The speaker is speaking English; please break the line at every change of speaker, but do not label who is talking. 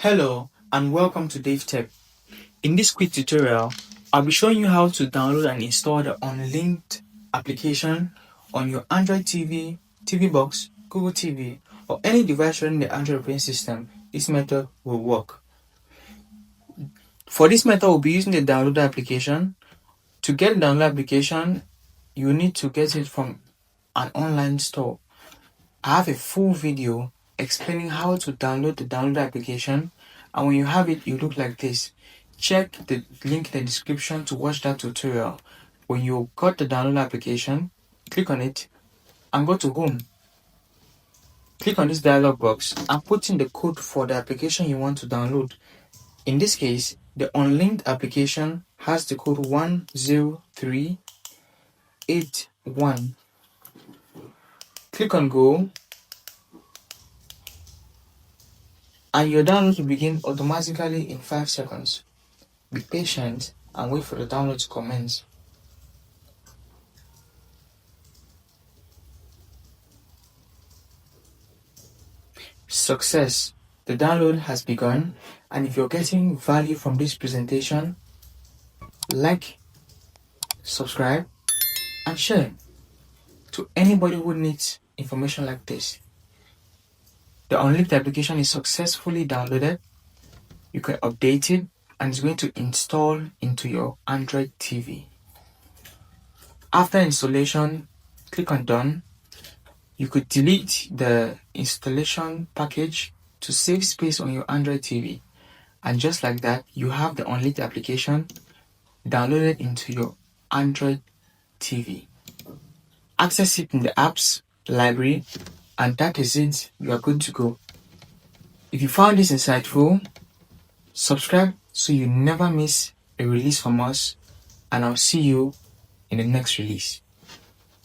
Hello and welcome to DaveTech. In this quick tutorial, I'll be showing you how to download and install the Unlinked application on your Android TV, TV box, Google TV, or any device running the Android operating system. This method will work. For this method, we'll be using the download application. To get the download application, you need to get it from an online store. I have a full video explaining how to download the download application, and when you have it, you look like this. Check the link in the description to watch that tutorial. When you got the download application, click on it and go to Home. Click on this dialog box and put in the code for the application you want to download. In this case, the Unlinked application has the code 10381. Click on Go, and your download will begin automatically in 5 seconds. Be patient and wait for the download to commence. Success! The download has begun, and if you're getting value from this presentation, like, subscribe, and share to anybody who needs information like this. The Unlinked application is successfully downloaded. You can update it and it's going to install into your Android TV. After installation, click on Done. You could delete the installation package to save space on your Android TV. And just like that, you have the Unlinked application downloaded into your Android TV. Access it in the apps library, and that is it. You are good to go. If you found this insightful, subscribe so you never miss a release from us, and I'll see you in the next release.